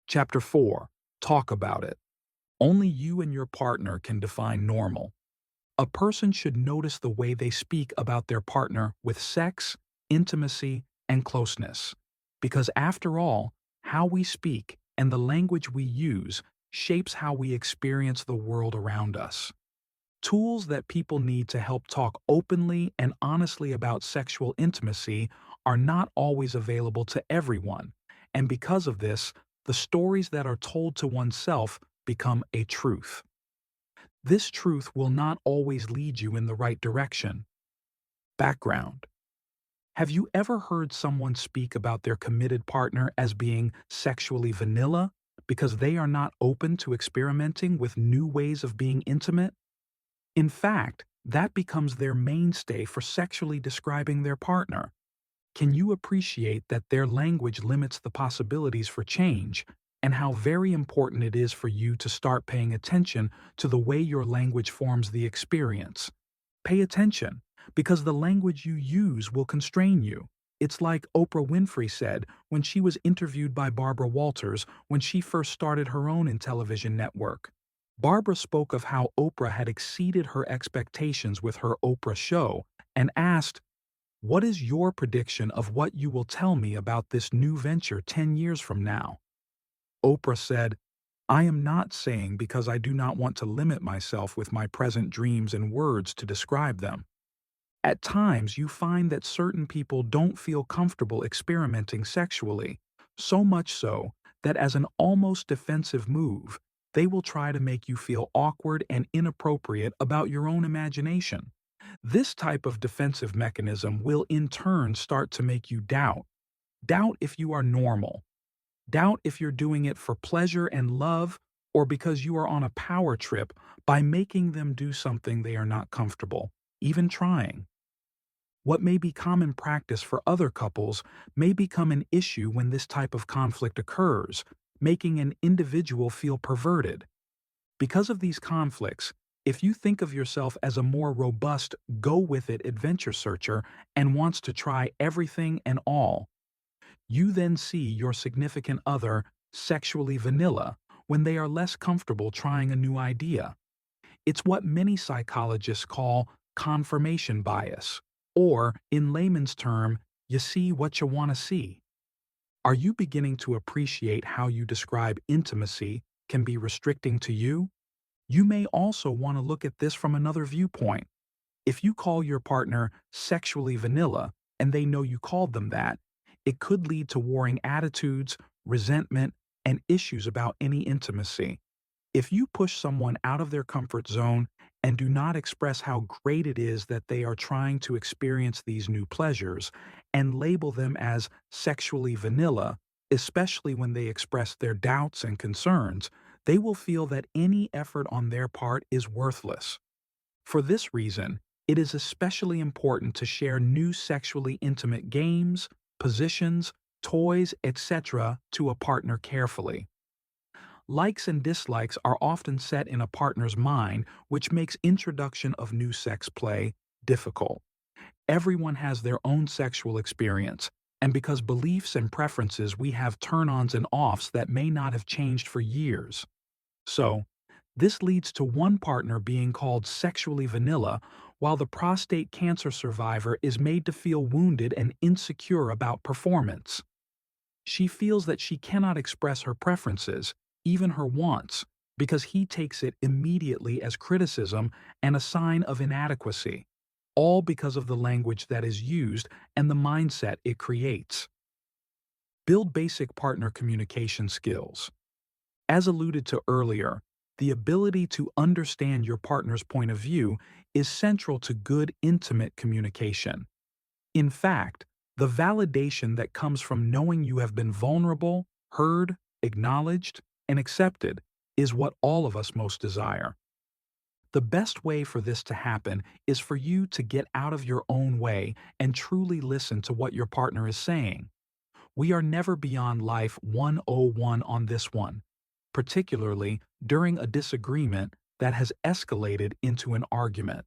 Chapter 4. Talk about it. Only you and your partner can define normal. A person should notice the way they speak about their partner with sex, intimacy, and closeness. Because after all, how we speak and the language we use shapes how we experience the world around us. Tools that people need to help talk openly and honestly about sexual intimacy are not always available to everyone, and because of this, the stories that are told to oneself become a truth. This truth will not always lead you in the right direction. Background. Have you ever heard someone speak about their committed partner as being sexually vanilla because they are not open to experimenting with new ways of being intimate? In fact, that becomes their mainstay for sexually describing their partner. Can you appreciate that their language limits the possibilities for change, and how very important it is for you to start paying attention to the way your language forms the experience? Pay attention, because the language you use will constrain you. It's like Oprah Winfrey said when she was interviewed by Barbara Walters when she first started her own television network. Barbara spoke of how Oprah had exceeded her expectations with her Oprah show and asked, "What is your prediction of what you will tell me about this new venture 10 years from now?" Oprah said, "I am not saying because I do not want to limit myself with my present dreams and words to describe them. At times, you find that certain people don't feel comfortable experimenting sexually, so much so that as an almost defensive move, they will try to make you feel awkward and inappropriate about your own imagination. This type of defensive mechanism will in turn start to make you doubt. Doubt if you are normal. Doubt if you're doing it for pleasure and love or because you are on a power trip by making them do something they are not comfortable, even trying. What may be common practice for other couples may become an issue when this type of conflict occurs, making an individual feel perverted. Because of these conflicts, if you think of yourself as a more robust, go-with-it adventure searcher and wants to try everything and all, you then see your significant other sexually vanilla when they are less comfortable trying a new idea. It's what many psychologists call confirmation bias, or in layman's term, you see what you want to see. Are you beginning to appreciate how you describe intimacy can be restricting to you? You may also want to look at this from another viewpoint. If you call your partner sexually vanilla and they know you called them that, it could lead to warring attitudes, resentment, and issues about any intimacy. If you push someone out of their comfort zone and do not express how great it is that they are trying to experience these new pleasures and label them as sexually vanilla, especially when they express their doubts and concerns, they will feel that any effort on their part is worthless. For this reason, it is especially important to share new sexually intimate games, positions, toys, etc. to a partner carefully. Likes and dislikes are often set in a partner's mind, which makes introduction of new sex play difficult. Everyone has their own sexual experience, and because beliefs and preferences, we have turn-ons and offs that may not have changed for years. So, this leads to one partner being called sexually vanilla, while the prostate cancer survivor is made to feel wounded and insecure about performance. She feels that she cannot express her preferences, even her wants, because he takes it immediately as criticism and a sign of inadequacy, all because of the language that is used and the mindset it creates. Build basic partner communication skills. As alluded to earlier, the ability to understand your partner's point of view is central to good intimate communication. In fact, the validation that comes from knowing you have been vulnerable, heard, acknowledged, and accepted is what all of us most desire. The best way for this to happen is for you to get out of your own way and truly listen to what your partner is saying. We are never beyond life 101 on this one, particularly during a disagreement that has escalated into an argument.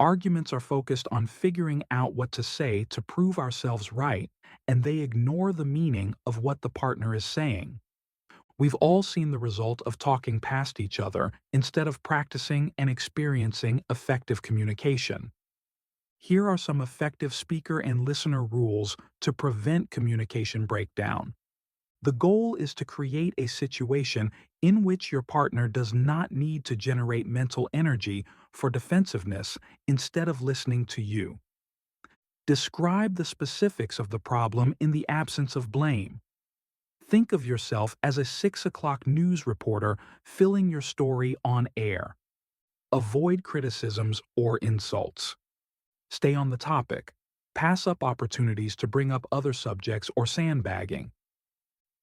Arguments are focused on figuring out what to say to prove ourselves right, and they ignore the meaning of what the partner is saying. We've all seen the result of talking past each other instead of practicing and experiencing effective communication. Here are some effective speaker and listener rules to prevent communication breakdown. The goal is to create a situation in which your partner does not need to generate mental energy for defensiveness instead of listening to you. Describe the specifics of the problem in the absence of blame. Think of yourself as a 6 o'clock news reporter filling your story on air. Avoid criticisms or insults. Stay on the topic. Pass up opportunities to bring up other subjects or sandbagging.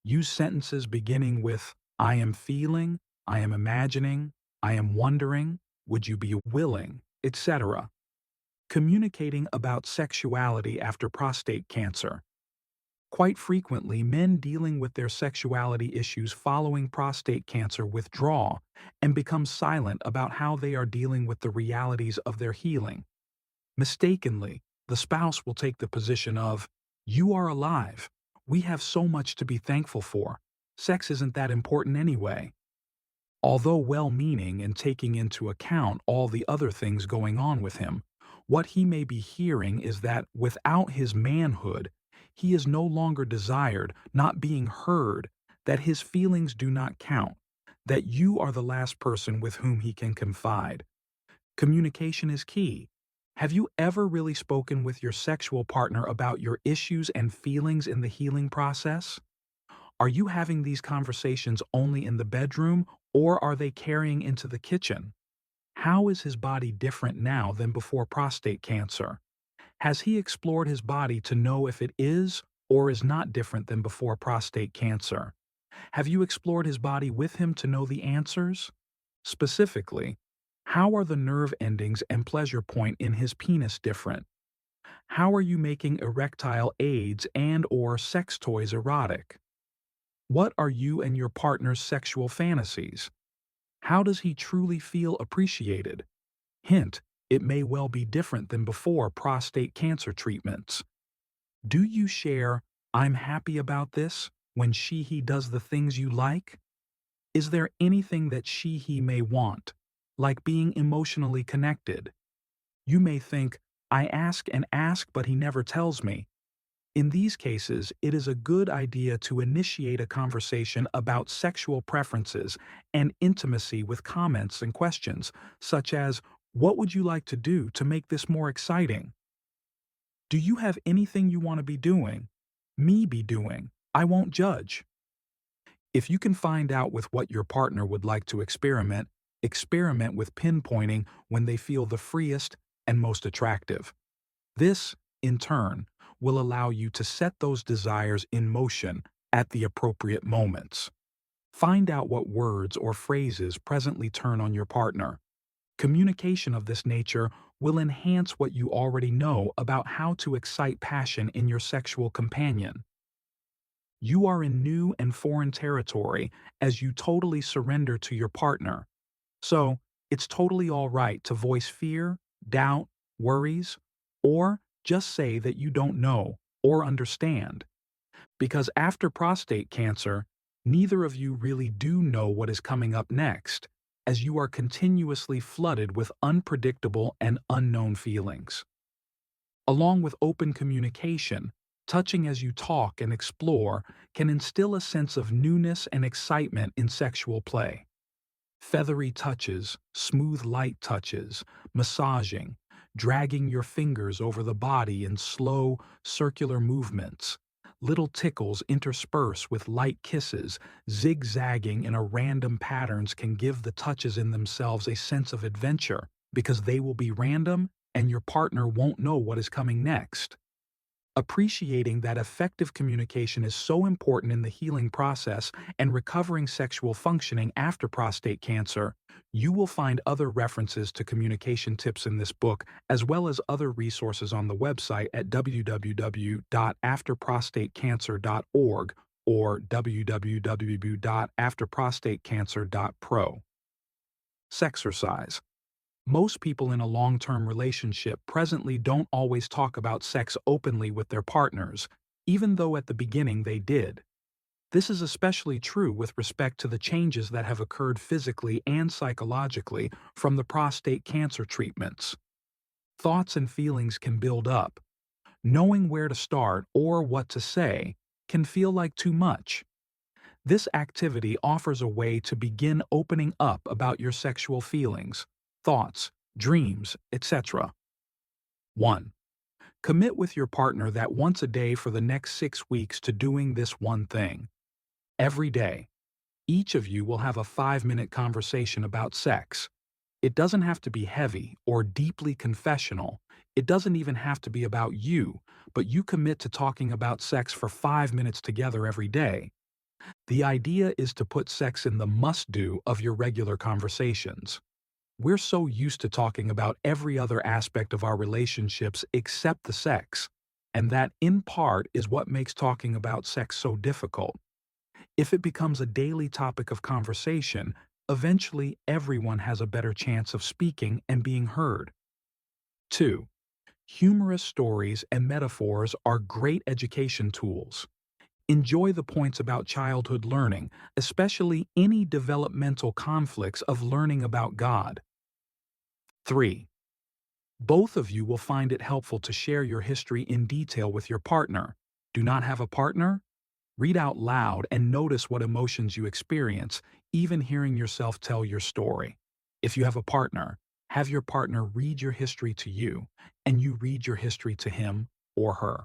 Use sentences beginning with, I am feeling, I am imagining, I am wondering, would you be willing, etc. Communicating about sexuality after prostate cancer. Quite frequently, men dealing with their sexuality issues following prostate cancer withdraw and become silent about how they are dealing with the realities of their healing. Mistakenly, the spouse will take the position of, you are alive. We have so much to be thankful for. Sex isn't that important anyway. Although well-meaning and taking into account all the other things going on with him, what he may be hearing is that without his manhood, he is no longer desired, not being heard, that his feelings do not count, that you are the last person with whom he can confide. Communication is key. Have you ever really spoken with your sexual partner about your issues and feelings in the healing process? Are you having these conversations only in the bedroom, or are they carrying into the kitchen? How is his body different now than before prostate cancer? Has he explored his body to know if it is or is not different than before prostate cancer? Have you explored his body with him to know the answers? Specifically, how are the nerve endings and pleasure point in his penis different? How are you making erectile aids and/or sex toys erotic? What are you and your partner's sexual fantasies? How does he truly feel appreciated? Hint, it may well be different than before prostate cancer treatments. Do you share, I'm happy about this, when she/he does the things you like? Is there anything that she/he may want, like being emotionally connected? You may think, I ask and ask but he never tells me. In these cases, it is a good idea to initiate a conversation about sexual preferences and intimacy with comments and questions, such as, what would you like to do to make this more exciting? Do you have anything you want to be doing? Me be doing. I won't judge. If you can find out with what your partner would like to experiment with pinpointing when they feel the freest and most attractive. This, in turn, will allow you to set those desires in motion at the appropriate moments. Find out what words or phrases presently turn on your partner. Communication of this nature will enhance what you already know about how to excite passion in your sexual companion. You are in new and foreign territory as you totally surrender to your partner. So, it's totally all right to voice fear, doubt, worries, or just say that you don't know or understand. Because after prostate cancer, neither of you really do know what is coming up next, as you are continuously flooded with unpredictable and unknown feelings. Along with open communication, touching as you talk and explore can instill a sense of newness and excitement in sexual play. Feathery touches, smooth light touches, massaging, dragging your fingers over the body in slow, circular movements. Little tickles interspersed with light kisses, zigzagging in a random patterns can give the touches in themselves a sense of adventure because they will be random and your partner won't know what is coming next. Appreciating that effective communication is so important in the healing process and recovering sexual functioning after prostate cancer, you will find other references to communication tips in this book, as well as other resources on the website at www.afterprostatecancer.org or www.afterprostatecancer.pro. Sexercise. Most people in a long-term relationship presently don't always talk about sex openly with their partners, even though at the beginning they did. This is especially true with respect to the changes that have occurred physically and psychologically from the prostate cancer treatments. Thoughts and feelings can build up. Knowing where to start or what to say can feel like too much. This activity offers a way to begin opening up about your sexual feelings, thoughts, dreams, etc. 1. Commit with your partner that once a day for the next 6 weeks to doing this one thing. Every day, each of you will have a 5-minute conversation about sex. It doesn't have to be heavy or deeply confessional. It doesn't even have to be about you, but you commit to talking about sex for 5 minutes together every day. The idea is to put sex in the must-do of your regular conversations. We're so used to talking about every other aspect of our relationships except the sex, and that, in part, is what makes talking about sex so difficult. If it becomes a daily topic of conversation, eventually everyone has a better chance of speaking and being heard. 2. Humorous stories and metaphors are great education tools. Enjoy the points about childhood learning, especially any developmental conflicts of learning about God. 3. Both of you will find it helpful to share your history in detail with your partner. Do not have a partner? Read out loud and notice what emotions you experience, even hearing yourself tell your story. If you have a partner, have your partner read your history to you, and you read your history to him or her.